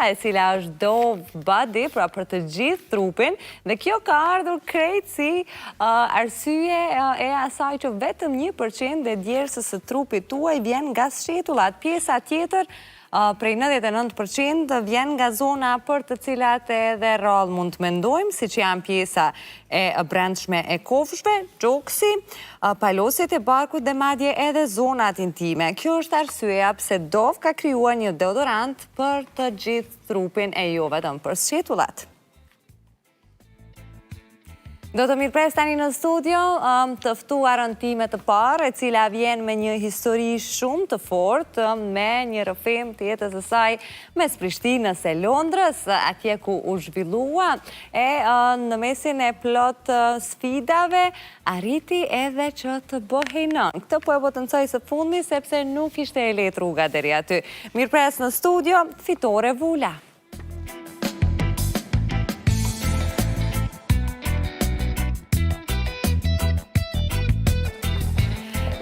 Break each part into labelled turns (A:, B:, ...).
A: e cila është Dove Body, pra për të gjithë trupin, dhe kjo ka ardhur krejt si arsye e asaj që vetëm 1% e djersës së trupit tuaj vjen nga shetullat. Pjesa tjetër prej 99% vjen nga zona për të cilat edhe rrallë mund të mendojmë, si që janë pjesa e brendshme e kofshme, gjoksi, palosjet e barkut dhe madje edhe zonat intime. Kjo është arsyeja pse Dove ka krijuar një deodorant për të gjithë trupin e jo vetëm për shetullat. Do të mirëpres tani në studio të ftuarën time të parë, e cila vjen me një histori shumë të fortë, me një rrëfim të jetës së saj mes Prishtinës e Londrës, atje ku u zhvillua, e në mesin e plot sfidave arriti edhe që të bëhej nën. Këtë po e potencoj së fundi sepse nuk ishte e lehtë rruga deri aty. Mirëpres në studio, Fitore Vula.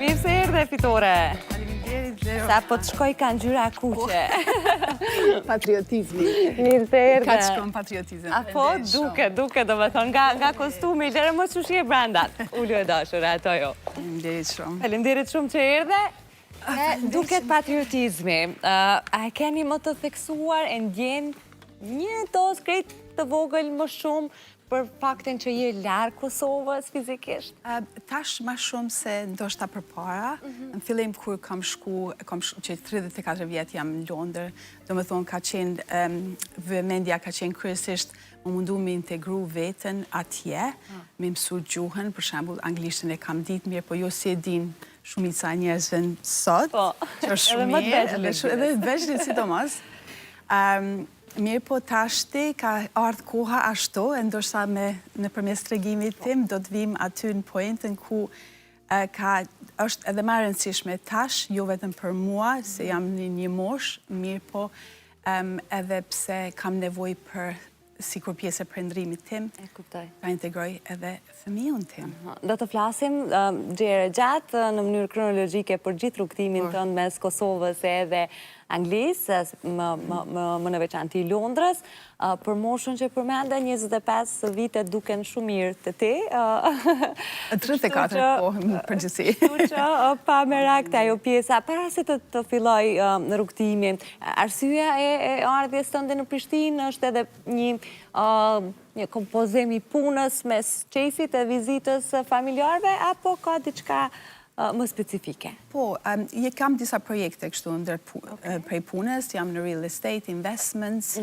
A: Mirë se erdhe, Fitore.
B: Faleminderit, Zero.
A: Sa po të shkoj ka ngjyra kuqe.
B: Patriotizmi.
A: Mirë se erdhe.
B: Ka të shkon patriotizm.
A: Apo, duke, do me thonë, nga kostumi, lere më që shie branda. Ullu e dashur, ato jo.
B: Faleminderit shumë.
A: Faleminderit shumë që erdhe. Duket patriotizmi. A e keni më të theksuar e ndjen një dos krejt të vogël më shumë për faktin që je larg Kosovës fizikisht?
B: Tash ma shumë se ndoshta përpara. Në fillim kur kam shku, që 34 vjet jam në Londër, do me thonë ka qenë, vëmendja ka qenë kryesisht më mundu me integru veten atje, me mësu gjuhën, për shembull anglishtën e kam ditë mirë, po jo si e din shumica njerëzve sot, që është shumë mirë, edhe të veçlit sidomos. Mirë po tashti ka ardhë koha ashtu, e ndoshta në përmes tregimit tim, do të vim aty në pointën ku është edhe më e rëndësishme tash, jo vetëm për mua, se jam në një mosh, mirë po edhe pse kam nevojë për sikur pjesë e prindërimit tim, ta integroj edhe fëmijën tim.
A: Do të flasim gjere gjatë në mënyrë kronologjike për gjithë rrugtimin tënd mes Kosovës edhe Anglisë, më në veçanti Londrës, për moshën që përmende 25 vite duken shumë mirë të ti.
B: 34 po, në përgjithësi.
A: Kështu që pa merak të ajo pjesa, para se të filloj në rrugtimin, arsyeja e ardhjes tënde në Prishtinë është edhe një kompozim i punës mes qesit e vizitës familjarve, apo ka diçka më specifike?
B: Po, kam disa projekte kështu ndër prej punës, jam në real estate, investments,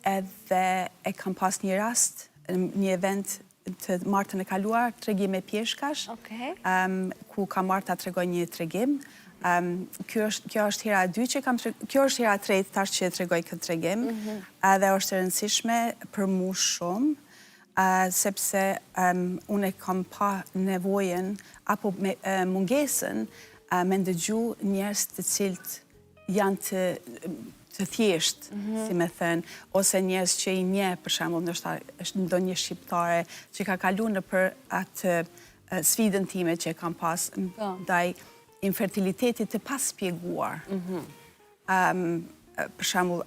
B: edhe e kam pas një rast, një event të martën e kaluar, tregim e pjeshkash, ku kam marrë ta tregoj një tregim. Kjo është hera e dytë që kam tregoj, kjo është hera e tretë tash që tregoj këtë tregim, edhe është e rëndësishme për mu shumë, sepse unë kam pa nevojen apo mungesën me ndëgju njerëz të cilët janë të thjesht, si me thënë, ose njerëz që i nje, për shembull, ndoshta është ndonjë shqiptare që ka kaluar nëpër atë sfidën time që kam pas ndaj infertilitetit të pas shpjeguar. Për shembull,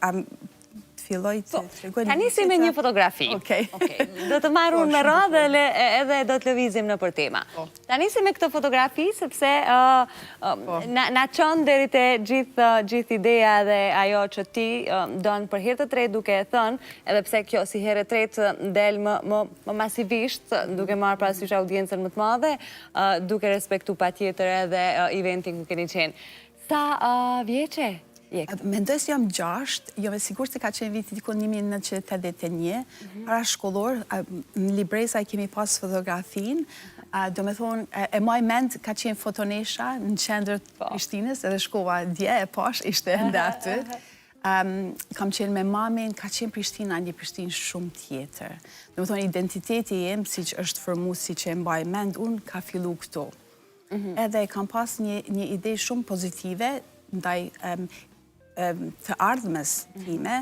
B: filloj të tregoj.
A: Ta nisim me një fotografi. Do të marrë unë me radhë edhe do të lëvizim në për tema. Ta nisim me këtë fotografi, sepse na qënë deri te gjithë ideja dhe ajo që ti donë për herë të tretë duke e thënë, edhe pse kjo si herë të tretë del më masivisht, duke marrë parasysh audiencën më të madhe, duke respektu patjetër edhe eventin ku keni qenë. Sa vjeçe?
B: Mendoj se jam 6, jo me sigur se ka qenë viti dikon 1981, para shkollor, në libreza i kemi pas fotografin, do me thonë, e maj mend ka qenë fotonesha në qendër të Prishtinës, edhe shkova dje e pash, ishte ende aty. Kam qenë me mamin, ka qenë Prishtina, një Prishtinë shumë tjetër. Do me thonë, identiteti jem, si që është formu, si që e mbaj mend, unë ka fillu këto. Edhe kam pas një ide shumë pozitive, ndaj të ardhmes time,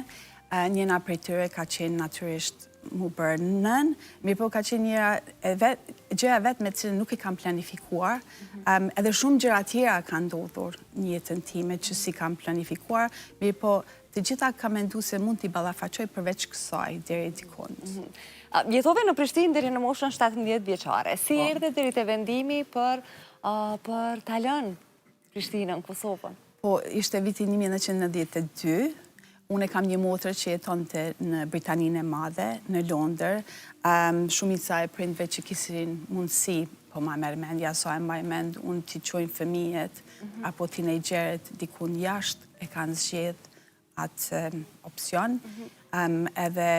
B: njëna prej tyre ka qenë natyrisht mu bërë nën, mirë po ka qenë njëra gjëra vetë me cilën nuk e kam planifikuar, edhe shumë gjëra tjera ka ndodhur në jetën time që si kam planifikuar, mirë po të gjitha kam mendu se mund t'i ballafaqoj përveç kësaj deri dikund.
A: Jetove në Prishtinë deri në moshën 17 vjeçare. Si erdhe deri te vendimi për ta lënë Prishtinën, Kosovën?
B: Po, ishte viti 1992. Unë kam një motrë që jetonte në Britaninë e Madhe, në Londër. Shumica e prindve që kishin mundësi, po ma merr mendja sa e mbaj mend, unë t'i çojnë fëmijët apo teenagerët dikun jashtë e kanë zgjedh atë opsion. Edhe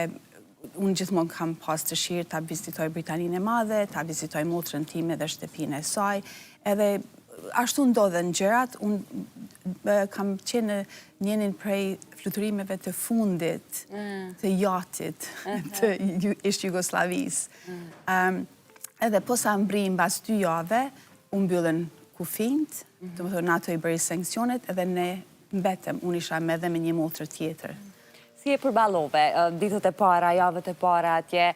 B: unë gjithmonë kam pas dëshirë ta vizitoj Britaninë e Madhe, ta vizitoj motrën time dhe shtëpinë e saj, edhe ashtu ndodhen gjërat. Unë kam qenë njënin prej fluturimeve të fundit të jatit të ishtë Jugoslavisë. Edhe posa mbrim bas 2 jave, u mbyllën kufijt, të më thënë NATO i bëri sankcionet, edhe ne mbetëm, unë isha edhe me një motrë tjetër.
A: Si e përballove ditët e para, javët e para atje,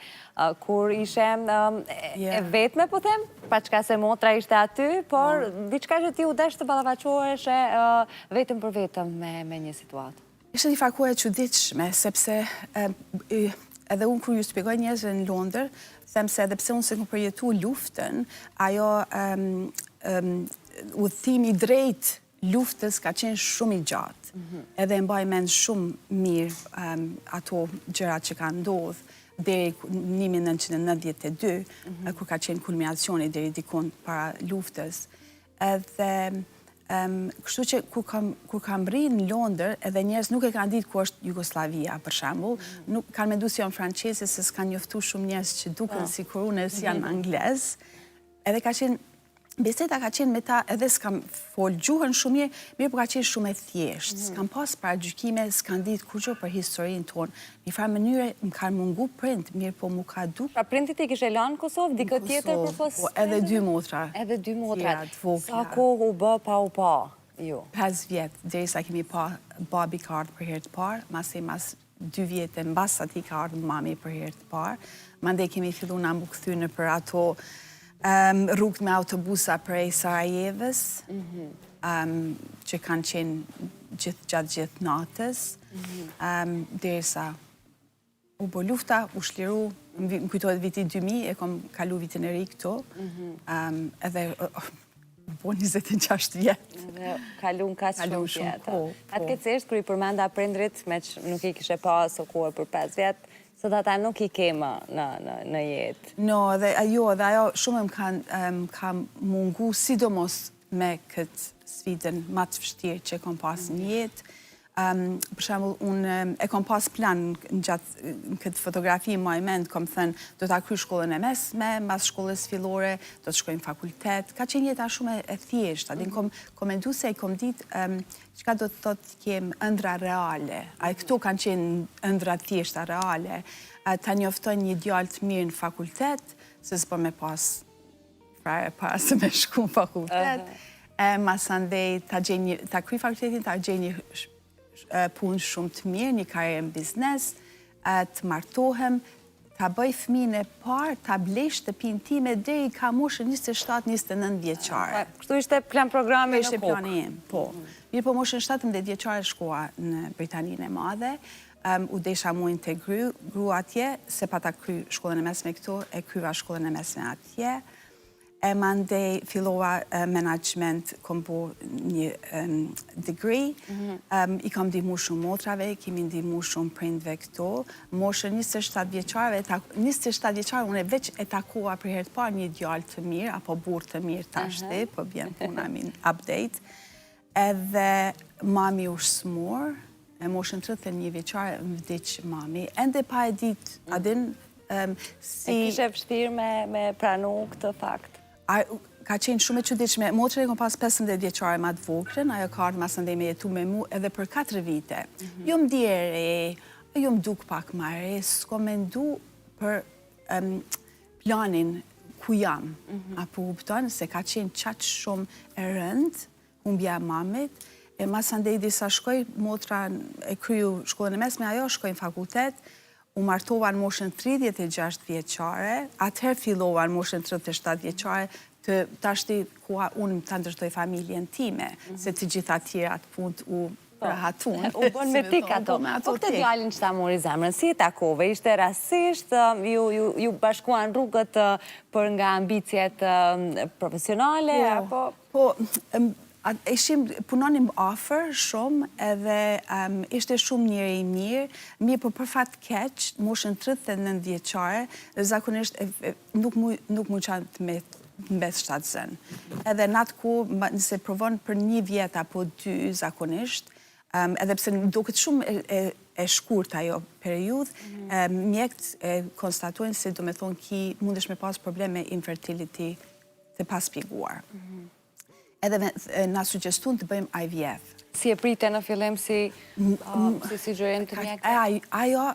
A: kur ishe e vetme, po them, pa çka se motra ishte aty, por diçka që ti u desh të ballafaqohesh vetëm për vetëm me një situatë?
B: Ishte një farë kohë e çuditshme, sepse edhe unë kur ju shpjegoj njerëzve në Londër, them se edhe pse unë se kam përjetu luftën, ajo udhëtimi drejt luftës ka qenë shumë i gjatë. Edhe mbaj mend shumë mirë ato gjërat që ka ndodhur deri 1992, kur ka qenë kulminacioni deri dikun para luftës. Edhe kështu që kur kam rrinë në Londër, edhe njerëz nuk e kanë ditë ku është Jugoslavia, për shembull, nuk kanë menduar se janë franceze, se s'kanë njoftuar shumë njerëz që duken sikur unë janë anglez. Edhe ka qenë biseda ka qenë me ta, edhe s'kam fol gjuhën shumë mirë, po ka qenë shumë e thjeshtë. S'kam pas paragjykime, s'kam ditë kurrë për historinë tonë. Në farë mënyre më kanë mungu prind, mirë po mu ka duk.
A: Pra prindit i kishe lanë Kosovë, dikë tjetër për pas?
B: Po, edhe 2 motra.
A: Edhe 2 motra. Sa
B: Sa
A: kohë u bë pa u pa ju?
B: 5 vjetë, derisa kemi pa babi ka ardhur për herë të parë, mas 2 vjetë mbas atij ka ardhur mami për herë të parë. Mandej kemi filluar na mbukthyer për ato rrugët me autobusa prej Sarajevës, që kanë qenë gjatë gjithë natës, derisa u bë lufta, u shliru, më kujtohet viti 2000, e kom kalu vitin e ri këto, edhe u bë 26 vjetë.
A: Dhe kalun ka shumë vjetë. Atë këtësisht, kër i përmenda prindrit, me që nuk i kishe pas o kohë për 5 vjetë, sot ata nuk i kema në jetë.
B: No, dhe ajo shumë më ka mungu, sidomos me këtë sfidën ma të vështirë që kom pas në jetë. Për shembull, unë e kom pas plan në këtë fotografi më e mend, kom thënë, do ta kryj shkollën e mesme, mbas shkollës fillore, do të shkoj në fakultet. Ka qenë jeta shumë e thjeshtë. Adin kom mendu se i kom ditë çka do të thotë kem ëndra reale. Këto kanë qenë ëndra thjeshta reale. Ta njoftoj një djalë të mirë në fakultet, se s'po me pas para se me shku në fakultet. Masandej ta kryj fakultetin, ta gjej një punë shumë të mirë, një karrierë në biznes, të martohem, ta bëj fëmijën e parë, ta blej shtëpinë time deri ka moshën 27-29 vjeçare.
A: Kështu ishte plan programi në kokë?
B: Ishte plani im, po. Mirë po moshën 17 vjeçare shkoa në Britaninë e Madhe, u desha mu integru atje, se pa ta kry shkollën e mesme këto, e kryva shkollën e mesme atje. E mandej fillova management, kom po një degree, i kam ndihmu shumë motrave, kemi ndihmu shumë prindve këto. Moshën 27 vjeçarve, 27 vjeçare unë veç e takova për herë të parë një djalë të mirë, apo burr të mirë tashti, po bjen puna update. Edhe mami u smur, e moshën 31 vjeçare më vdiq mami. Ende pa e ditë, adin si...
A: E kishe vështirë me pranu këtë fakt?
B: Ka qenë shumë e çuditshme. Motra e kom pas 15 vjeçare ma të voglën, ajo ka ardhur masandej me jetu me mu edhe për 4 vite. Jo më djere, jo më duk pak ma re, s'ko mendu për planin ku jam. Apo kupton se ka qenë qatë shumë e rënd, humbja mamit, e masandej disa shkoj, motra e kryu shkollën e mesme, ajo shkoj në fakultet, u martova në moshën 36 vjeqare, atëherë fillova në moshën 37 vjeqare, të tashti kua unë të ndërtoj familjen time, se të gjitha tjera të punë u rahatun.
A: U bën me tik ato. Po këtë djalin që ta mori zemrën, si e takove? Ishte rasisht, ju bashkuan rrugët për nga ambicjet profesionale, apo?
B: Po, punonim afer shumë edhe ishte shumë njëri i mirë po për fat keq, moshën 39 vjeqare, zakonisht nuk mu qanë të mbeth shtatëzën. Edhe në atë ku, nëse provon për 1 vjet apo 2 zakonisht, edhe pse duket shumë e shkurt ajo periudhë, mjekët konstatojnë se do me thonë ki mundesh me pas probleme infertility të paspjeguar. Edhe na sugjestun të bëjmë IVF.
A: Si e prite në fillim si gjëren të mjekët?
B: Ajo,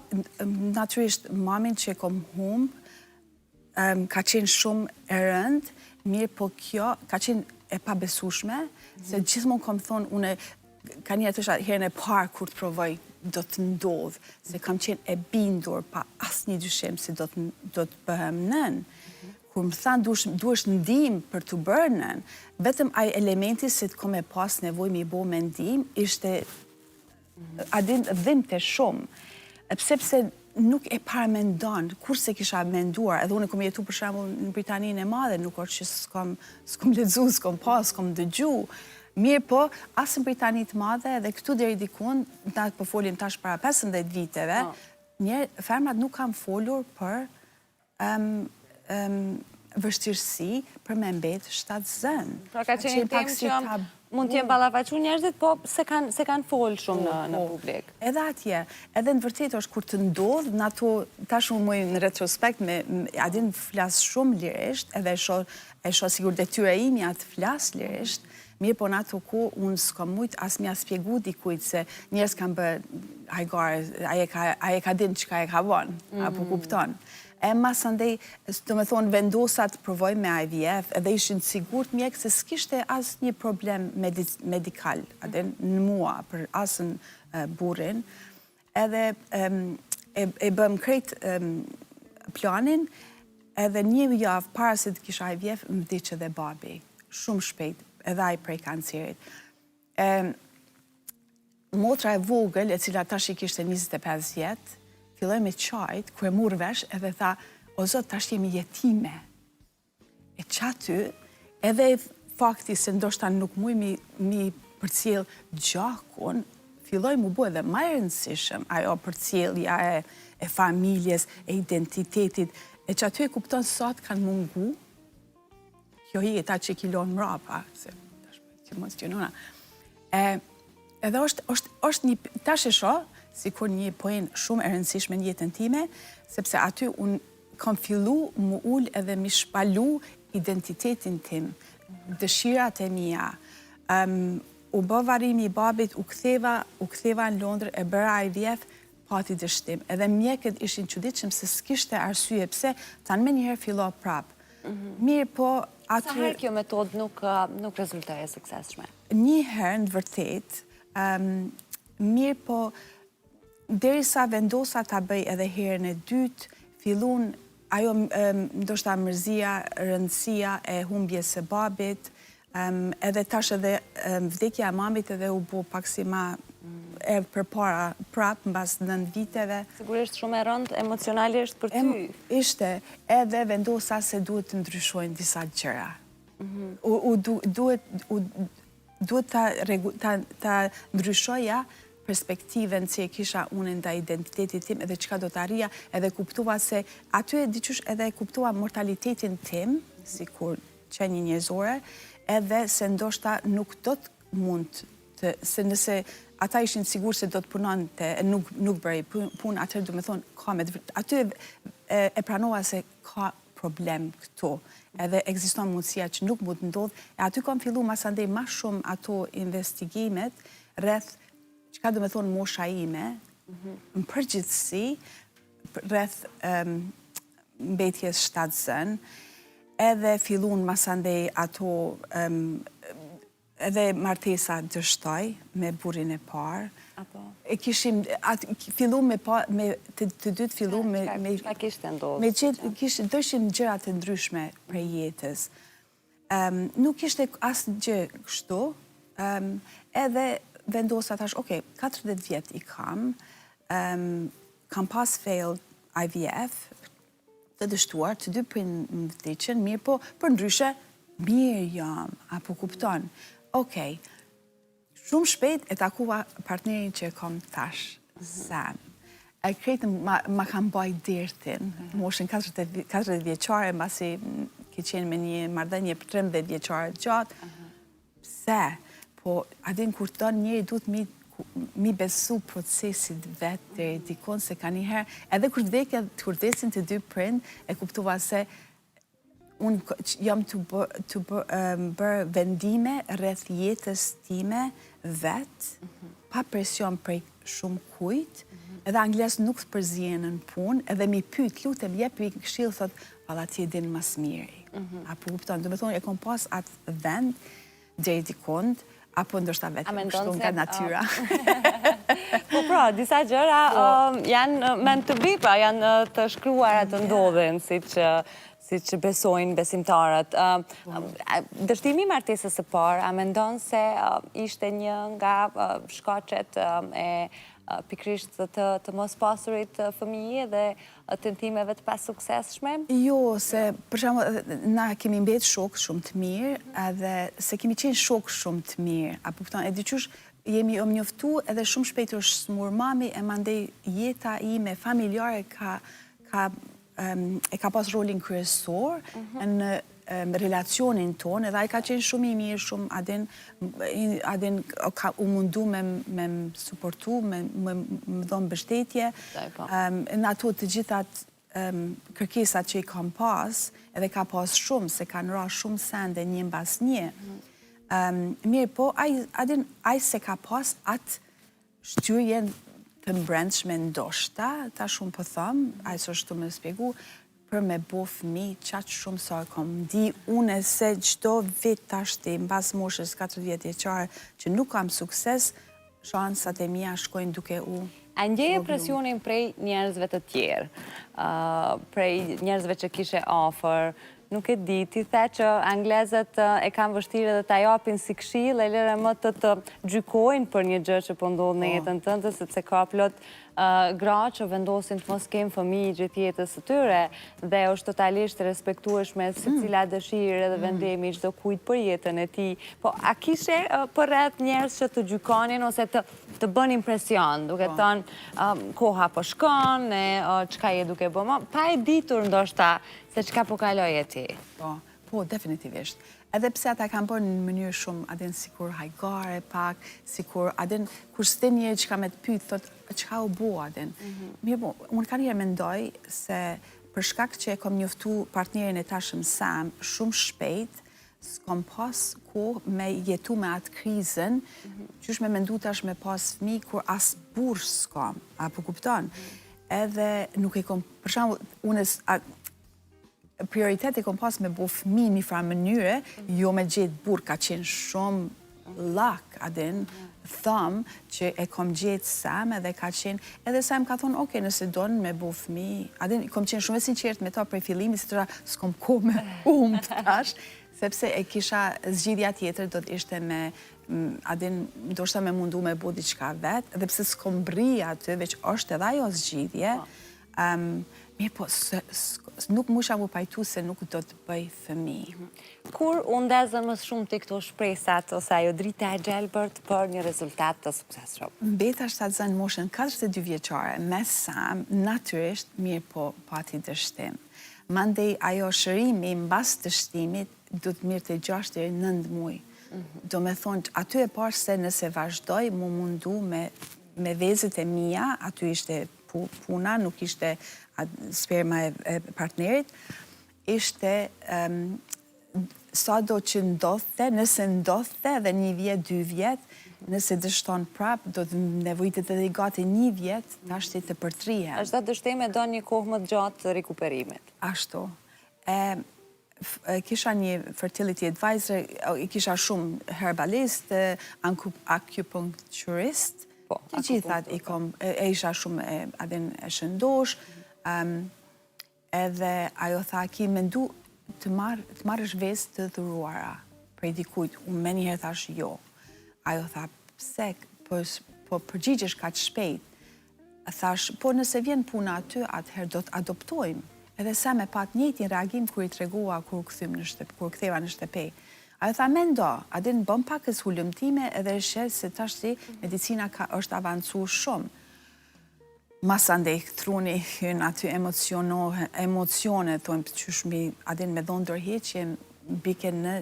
B: natyrisht, mamin që e kom humbë, ka qenë shumë e rëndë, mirë po kjo ka qenë e pabesueshme, se gjithmonë kom thonë, une ka një të herën e parë kur të provoj do të ndodhë, se kam qenë e bindur pa asnjë dyshim se do të bëhem nën. Kur më thanë duhesh ndihmë për të bërë nën, vetëm ai elementi se të kom e pas nevojë me i bo me ndihmë, ishte dhimbte shumë. Pse nuk e paramendon, kurse kisha menduar, edhe unë kom jetu për shembull në Britaninë e Madhe, nuk është që s'kom lexu, s'kom pas, s'kom dëgju. Mirë po, asë në Britani të Madhe dhe këtu deri dikun, na po folim tash para 15 viteve, femrat nuk kanë folur për vështirësi për me mbet shtatëzën.
A: Pra ka qenë temë që mund t'jem ballafaqur njerëzit, po se kanë folë shumë në publik.
B: Edhe atje, edhe në vërtet është kur të ndodhë, në ato, tash unë muj në retrospekt, adin flasë shumë lirisht, edhe e shoh sigur detyra imja të flasë lirisht, mirë po në ato ku unë s'kom mujt as mja spjegu dikujt se njerëz kanë bërë hajgare, aje ka din që ka e ka vonë, apo kupton. E masandej, do me thonë, vendosat provoj me IVF, edhe ishin sigurt mjek se s'kishte as një problem medikal, edhe në mua, për asën burin, edhe e bëm krejt planin, edhe 1 javë para se të kisha IVF, më vdiq edhe babi, shumë shpejt, edhe ai prej kancerit. Motra e vogël, e cila tash i kishte 25 vjetë, filloj me qajt, ku e murë vesh, edhe tha, o zot, tash jemi jetime. E qaty, edhe fakti se ndoshta nuk muj mi përcjell gjakun, filloj mu bu edhe ma e rëndësishëm, ajo përcjellja e familjes, e identitetit, e qaty e kupton sot kanë mungu, kjo hi e ta që kilon mrapa, se që mos që nëna. Edhe është një, tash e shoh, si kur një poenë shumë e rëndësishme në jetën time, sepse aty unë kam fillu mu ullë edhe mi shpalu identitetin tim, dëshirat e mija. U bë varimi i babit, u ktheva në Londër, e bëra IVF, pati dështim. Edhe mjekët ishin çuditshëm se s'kishte arsye pse, tanë me njëherë fillo prapë. Mirë po,
A: Sa herë kjo metodë nuk rezultoi e suksesshme?
B: Njëherë në vërtet, mirë po, derisa vendosa ta bëj edhe herën e dytë, fillun ajo ndoshta mërzia, rëndësia e humbjes së babit, edhe tash edhe vdekja e mamit edhe u bu pak si ma përpara prapë mbas 9 viteve.
A: Sigurisht shumë e rëndë emocionalisht për ty.
B: Ishte, edhe vendosa se duhet të ndryshojnë disa gjëra. Duhet ta ndryshoja perspektiven që e kisha unë nda identitetit tim edhe qka do të arria, edhe kuptua se aty e diqysh edhe kuptua mortalitetin tim, si kur qenjë njerëzore, edhe se ndoshta nuk do të mund të, se nëse ata ishin sigur se do të punon të, nuk bërej pun, atër du me thonë, ka me të vërtet. Aty e pranova se ka problem këto, edhe ekziston mundësia që nuk mund të ndodhë, e aty kam fillu masandej ma shumë ato investigimet rreth çka do me thonë mosha ime, në përgjithësi, rreth mbetjes shtatëzën, edhe fillun masandej ato edhe martesa dështoj me burin e parë. E kishim, fillu me të dytë fillu me...
A: Ka kishte ndodhë?
B: Dëshim gjërat të ndryshme prej jetës. Nuk ishte asë gjë kështu, edhe vendosa thash, oke, 40 vjet i kam pas failed IVF, të dështuar, të dy prind më vdiqën, mirë po, për ndryshe, mirë jam, apo kupton. Okej, shumë shpejt e takua partnerin që kam tash, Sam. E kretë ma kam baj dirtin, moshën 40 vjeqare, mbasi ke qenë me një marrëdhënie 13 vjeqare gjatë. Pse? Po, adin kur të njëri duhet mi besu procesit vetë dhe dikon se ka njëherë, edhe kur vdesin të dy prind, e kuptuva se unë jam të bërë vendime rreth jetës time vetë, pa presion prej shumë kujt, edhe angles nuk të përzien në punë, edhe mi pyt, lutem, jep i këshilë, thot, valla ti e din mas miri. Apo kupton, do me thonë, e kom pas atë vend, deri dikond, apo ndoshta vetë kështu nga natyra.
A: Po pra, disa gjëra janë meant to be, pra janë të shkruara të ndodhin, si që besojnë besimtarët. Dështimi i martesës së parë, a mendon se ishte një nga shkaqet e pikrisht të mos pasurit fëmijë dhe tentimeve të pas suksesshme?
B: Jo, se për shembull na kemi mbet shok shumë të mirë, edhe se kemi qenë shok shumë të mirë. Apo kupton, e diqysh jemi njoftu edhe shumë shpejt është smur mami, e mandej jeta ime familjare e ka pas rolin kryesor në relacionin tonë, edhe ai ka qenë shumë i mirë, shumë adin u mundu me më suportu, me më dhonë mbështetje, në ato të gjithat kërkesat që i kam pas, edhe ka pas shumë, se kanë ra shumë sende një mbas një. Mirë po, ai se ka pas atë shtyrjen të mbrendshme ndoshta, ta shumë po thëmë, ai së është të më spjegu, për me bo fëmi, qatë shumë sa kom di, une se gjdo vit tashti, në bas moshës 40 vjeqare, që nuk kam sukses, shansat e mija shkojnë duke u...
A: A ndjeje presionin prej njerëzve të tjerë, prej njerëzve që kishe offer, nuk e di, ti the që anglezët e kanë vështirë dhe ta japin si këshill, e lere më të gjykojnë për një gjë që po ndodh në jetën tënde, sepse ka plot gra që vendosin të mos kemë fëmijë gjithë jetës së tyre, dhe është totalisht respektueshme se cila dëshirë edhe vendimi çdo kujt për jetën e tij. Po a kishe përreth njerëz që të gjykonin ose të bën impresion, duke thënë koha po shkon, çka je duke bë, pa e ditur ndoshta se çka po kaloje ti?
B: Po, definitivisht. Edhe pse ata kanë bërë në mënyrë shumë, adin sikur hajgare pak, sikur adin kur s'te njerë që ka me të pyth, thot, çka u bo adin? Mirë po, unë ka njerë mendoj se për shkak që e kom njoftu partnerin e tashëm Sam shumë shpejt, s'kom pas kohë me jetu me atë krizën, qysh me mendu tash me pas fëmijë kur as burr s'kom, apo kupton? Edhe nuk e kom, për shembull, unë prioritet e kom pas me bo fëmi një fra mënyre, jo me gjetë burë, ka qenë shumë lak, adin, thëmë që e kom gjetë Sam edhe ka qenë, edhe Sam ka thonë, oke, nëse donë me bo fëmi, adin, kom qenë shumë e sinqert me ta prej fillimi, si tëra s'kom ko me tash, sepse e kisha zgjidhja tjetër, do të ishte me, adin, do shta me mundu me bo diçka vetë, edhe pse s'kom bri aty, veç është edhe ajo zgjidhje, mirë po, nuk musha mu pajtu se nuk do të bëj fëmi.
A: Kur u ndezën më shumë të këto shpresat, ose ajo drita e gjelbërt për një rezultat të suksesshëm?
B: Mbeta shtatzën moshën 42 vjeqare, me Sam, natyrisht, mirë po pati dështim. Mandej ajo shërimi, mbas dështimit, du të mirë të 6 deri 9 muj. Do me thonë, aty e parë se nëse vazhdoj, mu mundu me vezët e mija, aty ishte puna, nuk ishte sperma e partnerit, ishte sa do që ndodhte, nëse ndodhte dhe 1 vjet, 2 vjet, nëse dështon prap, do të nevojitet edhe i gati 1 vjet, tashti të përtrihen.
A: Çdo dështim e do një kohë më të gjatë të rikuperimit.
B: Ashtu. kisha një fertility advisor, kisha shumë herbalist, akupunkturist, të gjithat e isha shumë e shëndosh, edhe ajo tha, ki mendu të marrësh vesë të dhuruara prej dikujt, unë me njëherë thash jo. Ajo tha, pse, po përgjigjesh ka të shpejt. Thash, po nëse vjen puna aty, atëherë do të adoptojmë. Edhe sa me pat njëjtin reagim kur i tregua kur ktheva në shtëpi. Ajo tha, mendo, a din bëm pak hulumtime edhe sheh se tash medicina është avancuar shumë. Masandej truni hyn aty emocione, thonë qysh a din me dhonë ndërheqje bike në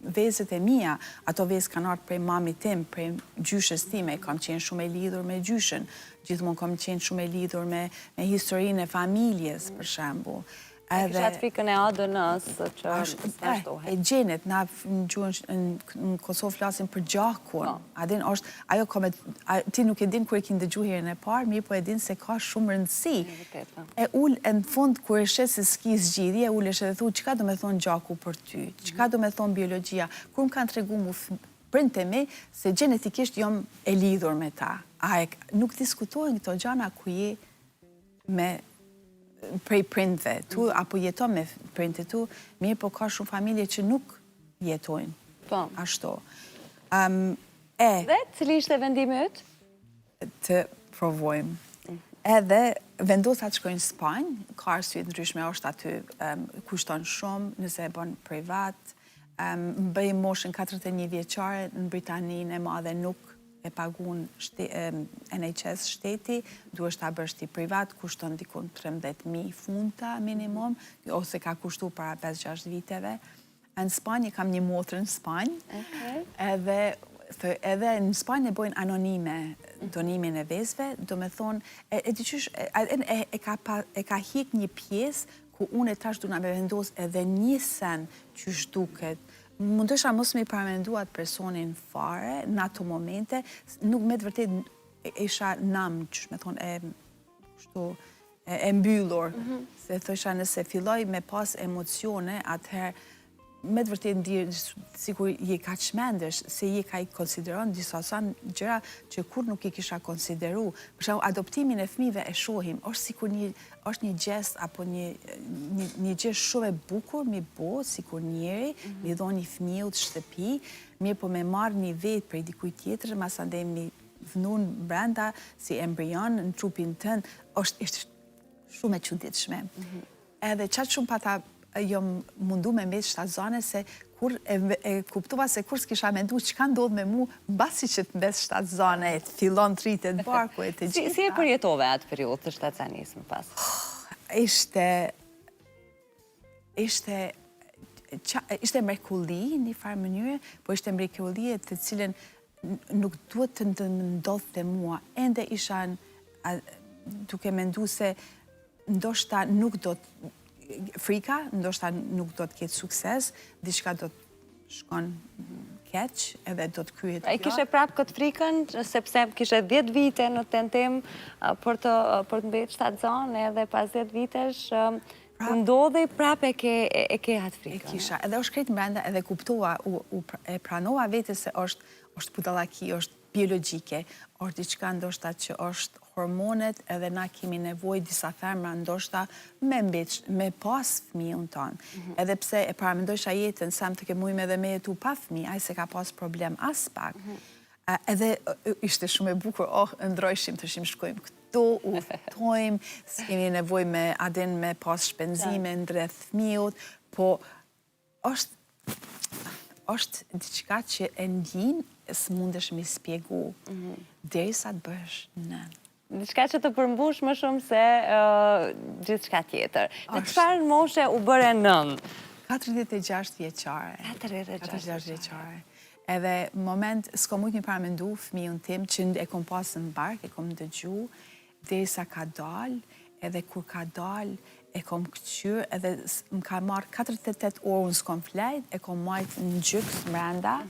B: vezet e mia, ato vezë kanë ardhur prej mamit tim, prej gjyshes time, kam qenë shumë e lidhur me gjyshen, gjithmonë kam qenë shumë e lidhur me historinë e familjes, për shembull.
A: E kisha atë frikën e ADN-s që s'nashtohet.
B: E gjenet, na në Kosovë flasim për gjakun. Adin është, ajo ti nuk e din kur e kin dëgju herën e parë, mirë po e din se ka shumë rëndësi. E ullë e në fund kur e shes se s'ki zgjidhje, e ullë e edhe thu, qka do me thonë gjaku për ty? Qka do me thonë biologjia? Kur më kanë tregu mu printe mi, se genetikisht jom e lidhur me ta. Nuk diskutojnë këto gjana ku je me prej prindve tu, apo jeton me prindve tu, mirë po ka shumë familje që nuk jetojnë ashtu.
A: Dhe cili ishte vendimi yt?
B: Të provojmë. Edhe vendosat shkojnë në Spanjë, ka arsye ndryshme, është aty kushton shumë, nëse e bën privat, bëj moshën 41 vjeçare në Britaninë e Madhe nuk e pagun NHS shteti, duhesh ta bësh ti privat, kushton dikun 13.000 funta minimum, ose ka kushtu para 5-6 viteve. Në Spanjë kam një motrë në Spanjë, edhe në Spanjë e bojnë anonime donimin e vezve, do me thonë, e ka hik një pjesë ku unë e tash du na me vendos edhe një sen që shduket. Mundesha mos me i paramenduat personin fare në ato momente, nuk me të vërtet isha nam, që me thonë, e mbyllur. Se thësha nëse filloj me pas emocione, atëherë me të vërtet ndirë, sikur je ka qmendesh, se je ka i konsideron disa gjëra që kur nuk i kisha konsideru. Për shembull, adoptimin e fëmijëve e shohim, është një gjest apo një gjë shumë e bukur mi bo, sikur njeri, mi dho një fëmijët shtëpi, mirë po me marrë një vetë prej dikuj tjetër, masandej mi vnun brenda si embrion në trupin tënd, është shumë e çuditshme. Edhe qatë shumë pata jom mundu me mbet shtatzane se kur e kuptova se kur s'kisha mendu që ka ndodh me mu, basi që të mbet shtatzane, fillon të rritet barku e të gjitha.
A: Si e përjetove atë periudhë të shtatzanismë pas?
B: Ishte mrekulli një farë mënyrë, po ishte mrekulli të cilën nuk duhet të ndodh të mua. Ende ishan duke mendu se ndoshta nuk do të frika, ndoshta nuk do të ketë sukses, diçka do të shkon keq, edhe do të kryet.
A: E kishe prapë këtë frikën, sepse kishe 10 vite në tentim për të mbet shtatzan, edhe pas 10 vitesh, ndodhi prapë e ke atë frikën.
B: E kisha, edhe është krejt mbrenda, edhe kuptova, e pranova vete se është budallaki, është biologjike, është diçka ndoshta që është hormonet, edhe na kemi nevojë disa femra ndoshta me pas fëmijën tonë. Edhe pse e paramendojsha jetën, sa më të ke mujme edhe me jetu pa fëmijë, ai se ka pas problem as pak. Edhe ishte shumë e bukur, ndrojshim të shkojmë këtu, udhtojmë, s'kemi nevojë me pas shpenzime ndreth fëmijët, po është diçka që e ndjin, s'mundesh me spjegu, derisa të bësh nën.
A: Diçka që të përmbush më shumë se gjithçka tjetër. Në çfarë moshe u bëre nën?
B: 46 vjeçare. 46 vjeçare. Edhe moment, s'ko mujt mi paramendu fëmijën tim, që e kom pasë në bark, e kom dëgju, derisa ka dal, edhe kur ka dal, e kom këqyr, edhe më ka marrë 48 orë, unë s'kom flejt, e kom majtë në gjyks mrenda,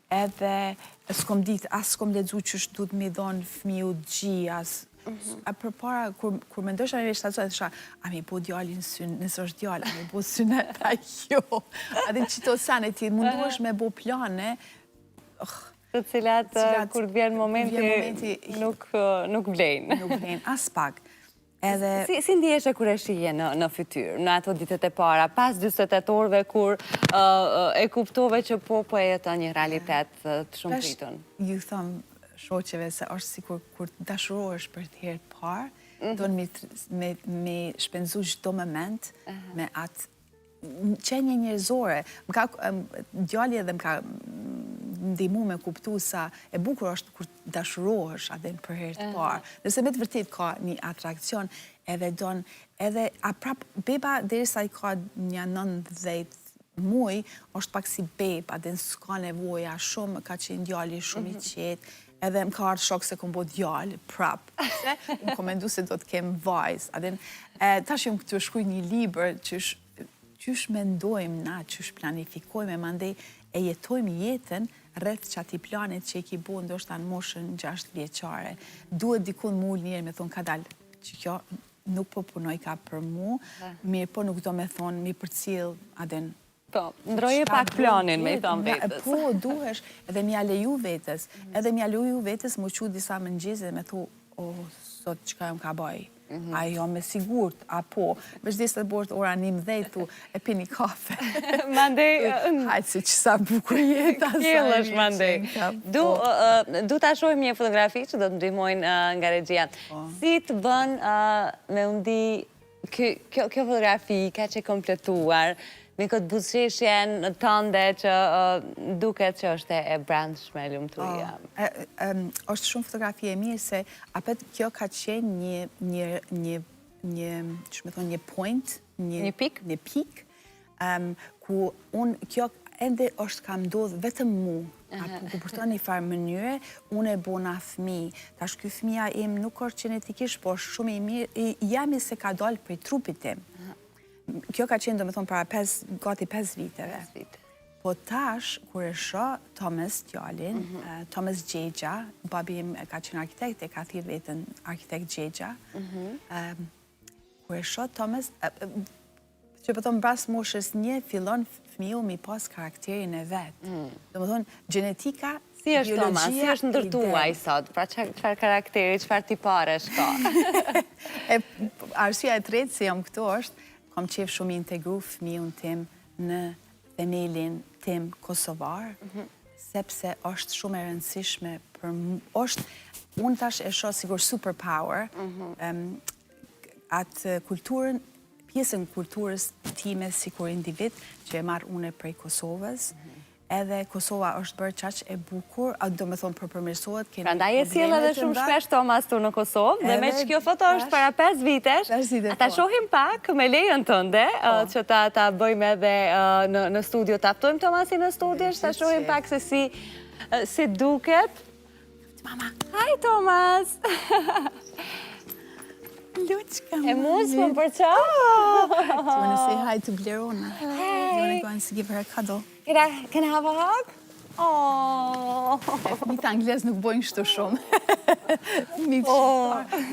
B: edhe s'kom ditë, as s'kom ledzu që shtu të mi dhonë fëmiju gji, përpara, kur me ndosha një shtatë, thësha, a mi bo djallin synë, nësë është djallë, a mi bo synet, a jo. A dhe qito sane, ti munduash me bo plane,
A: të cilat kur vjen momenti nuk vlejnë.
B: Nuk vlejnë, as pak.
A: Si ndjeshe kur e shije në fytyrë, në ato ditët e para, pas 28 orëve kur e kuptove që po e jeton një realitet të shumë pritun?
B: Ju thëmë shoqeve se është si kur dashurohesh për të herë parë, do në me shpenzu çdo moment me atë qenje njerëzore. Djalli edhe më ka ndihmu me kuptu sa e bukur është kur dashurohesh atë për herë të parë. Nëse me të vërtet ka një atrakcion edhe beba derisa i ka një 19 muaj, është pak si beba, dhe s'ka nevoja shumë, ka qenë djalli shumë i qetë, edhe më ka ardhë shok se kom bo djallë, prap. Më komendu se do të kem vajzë. Tash jam këtu shkruaj një libër qysh mendojmë na, qysh planifikojmë, mandej e jetojmë jetën rreth që ati planet që i ki bo ndoshta në moshën 6 vjeqare. Duhet dikun mu ullë njerë me thonë ka dalë, që kjo nuk po punoj ka për mu, mirë po nuk do me thonë mi për cilë aden.
A: Po, ndroje pak planin me i thonë vetës.
B: Po, duhesh, edhe mi aleju vetës, edhe mi aleju vetës mu që disa mëngjeze me thu, sot qëka jom ka bëj. A jo me sigurt, apo, vëshdes të bort ora 11, e pini kafe.
A: Mandej...
B: Hajtë si që sa bukur jetë,
A: Kjellësh, mandej. Du ta shohim një fotografi që do të ndihmojnë nga regjia. Si të bën me undi kjo fotografi ka që kompletuar, me këtë buzëqeshjen tënde që duket që është e brendshme lumturia.
B: Është shumë fotografi e mirë se apet kjo ka qenë një point,
A: një pik,
B: ku unë kjo ende është ka ndodhë vetëm mu, apo ku përton një farë mënyre, unë e bona fëmi. Tash kjo fëmija im nuk është genetikisht, po është shumë i mirë, jam i se ka dalë për trupit tim. Kjo ka qenë, do me thonë, para gati 5 viteve. Po tash, kur e shoh Thomas djalin, Thomas Gjegja, babi im ka qenë arkitekt, e ka thirrë vetën arkitekt Gjegja. Kur e shoh Thomas, që po thonë bras moshës 1, fillon fëmiu mi pas karakterin e vetë. Do me thonë, genetika,
A: si është Thomas, si është ndërtuaj sot? Pra qëfar karakteri, qëfar tiparesh ka?
B: Arsyeja e tretë se jam këtu është, kam qef shumë integru fëmijën tim në themelin tim kosovar, sepse është shumë e rëndësishme për unë tash e shoh sigur superpower, atë kulturën, pjesën kulturës time si kur individ, që e marrë une prej Kosovës, edhe Kosova është bërë qaq e bukur, do me thonë përmirësohet.
A: Prandaj e sjell edhe shumë shpesh Thomas tu në Kosovë, dhe me që kjo foto është para 5 vitesh, ta shohim pak me lejën tënde, që ta bëjmë edhe në studio, ta ftojmë Thomasin në studio, ta shohim pak se si duket.
B: Mama.
A: Hi, Thomas!
B: Luchka.
A: E mos më përqa?
B: Do you want to say hi to Blerona? Hey. Do you want to go and give her a cuddle?
A: Can I have a hug?
B: Fëmijët angles nuk bojnë shtu shumë. Fëmijët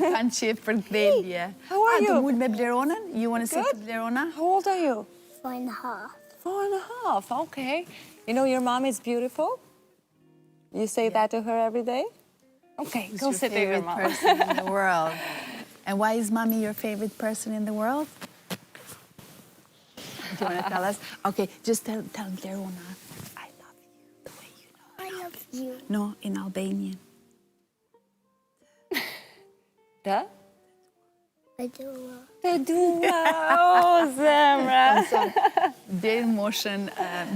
B: kanë qef për grelje.
A: How are you?
B: Do mull me Bleronën? You want to say to Blerona?
A: How old are you?
C: 4.5.
A: 4.5, okay. You know your mom is beautiful? You say that to her every day? Okay, go sit with your mom.
B: Who's your favorite person in the world? And why is mommy your favorite person in the world? Do you want to tell us? Okay, just tell Blerona, I love you the way you know.
C: I love you.
B: No, in Albanian.
A: Të?
C: I do.
A: Të dua, zemra.
B: Deri moshën,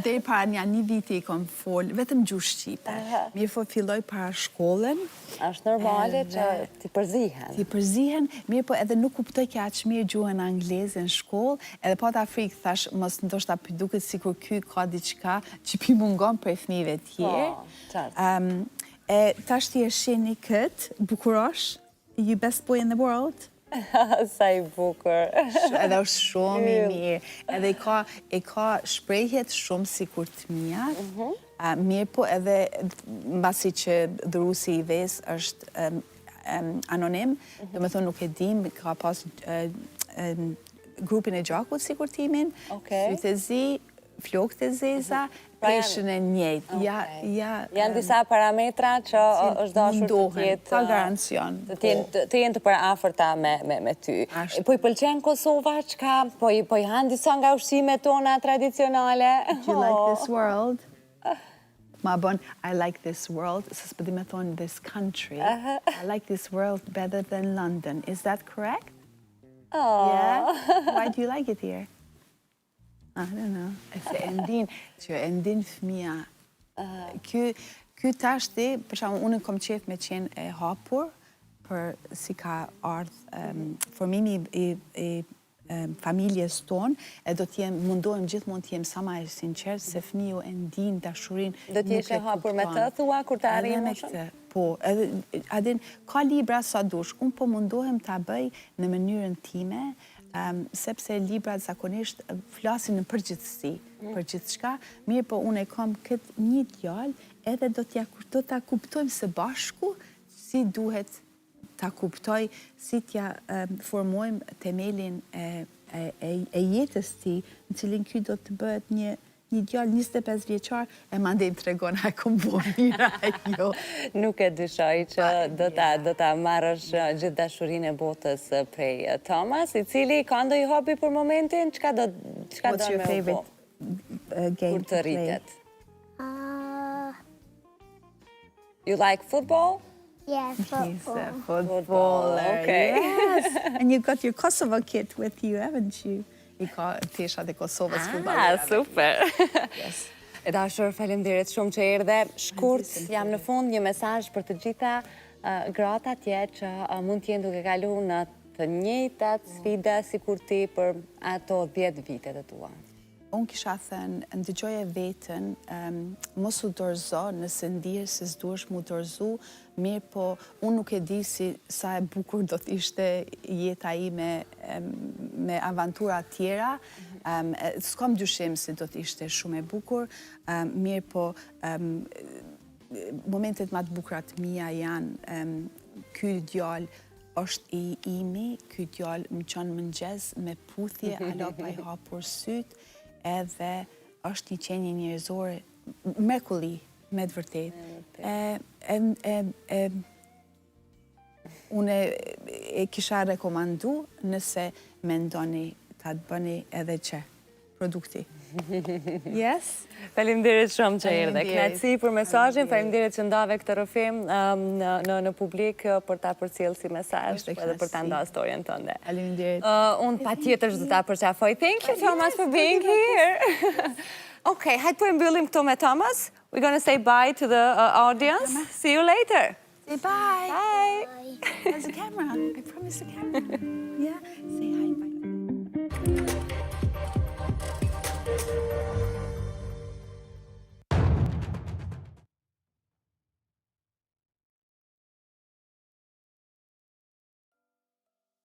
B: deri para një viti i kom folë, vetëm gjuhë shqipe. Mirë po filloj para shkollën.
A: Është normale që ti përzihen.
B: Ti përzihen, mirë po edhe nuk kuptoj kja aq mirë gjuhën angleze në shkollë, edhe po ta frikë thash, mos ndoshta duket sikur ky ka diçka që pi mungon prej fëmijëve tjerë. Tash ti e shihni këtë, bukurosh, you best boy in the world.
A: Sa i bukur.
B: Edhe është shumë i mirë. Edhe i ka shprehjet shumë si kur të mija. Mirë po edhe mbasi që dhurusi i ves është anonim, do me thonë nuk e dim, ka pas grupin e gjakut si kur timin, sytë e zi, flokët e zeza, peshën e njejtë.
A: Janë disa parametra që është dashur të tjetë...
B: ka garancion.
A: Të jenë të parafërta me ty. Po i pëlqen Kosova, qka? Po i hanë disa nga ushqimet tona tradicionale?
B: Do you like this world? Ma bon, I like this world, së s'pëdi me thonë this country. I like this world better than London. Is that correct? Yeah? Why do you like it here? I don't know. Se e ndin fëmija. Ky tashti, për shumë, unë kom qef me qenë e hapur, për si ka ardhë formimi i familjes tonë, e do mundohem gjithmonë t'jem sa ma e sinqertë, se fëmiju e ndin dashurin.
A: Do t'jeshe hapur me të, thua, kur t'arri e moshën?
B: Po, adin, ka libra sa dush, unë po mundohem t'a bëj në mënyrën time, sepse librat zakonisht flasin në përgjithësi, për gjithë shka, mirë po unë e kam këtë një djallë, edhe do t'a kuptojmë së bashku si duhet t'a kuptoj, si t'ja formojmë temelin e jetës ti, në cilin ky do të bëhet një djallë 25 vjeqar, e mandej të regon a kom bo mira, jo.
A: Nuk e dyshoj që do ta marrësh gjithë dashurin e botës prej Thomas, i cili ka ndonjë hobi për momentin, qka do
B: What's your
A: me u bo?
B: favorite game
A: Kur të
B: to play?
A: rritet? You like football?
C: Yeah,
B: He's
C: football.
B: a footballer,
A: okay.
B: yes. And you got your Kosovo kit with you, haven't you? I ka teshat e Kosovës futbollerave.
A: Super.
B: Yes.
A: E dashur, faleminderit shumë që erdhe. Shkurt, jam në fund një mesazh për të gjitha gratë atje që mund t'jenë duke kalu në të njëjtat sfida si kur ti për ato 10 vitet e tua.
B: Unë kisha thënë, ndëgjoje vetën, mos u dorëzo nëse ndirë se s'duesh mu dorëzu, mirë po unë nuk e di si sa e bukur do t'ishte jeta i me avantura tjera. S'kam dyshim se do t'ishte shumë e bukur, mirë po momentet ma të bukurat mija janë ky djallë është i imi, ky djallë më qonë mëngjes me puthje, alo pa i hapur sytë, edhe është një qenje njerëzore, mrekulli, me të vërtet. Unë e kisha rekomandu nëse me ndoni ta të bëni edhe që produkti. Yes?
A: Faleminderit shumë që erdhe.
B: Faleminderit.
A: Knatësi për mesazhin, faleminderit që ndave këtë rrëfim në publik për ta përcjellë si mesazh
B: Është
A: edhe për ta
B: knatësi.
A: ndarë storyn tënde.
B: Faleminderit.
A: Unë patjetër do ta përqafoj. Thank you Thomas for being here. Okay, hajtë po e mbyllim këto me Thomas. We're gonna say bye to the audience. See you later.
B: Say bye.
A: Bye.
B: There's a camera. I promise a camera. Yeah? Say hi. Bye.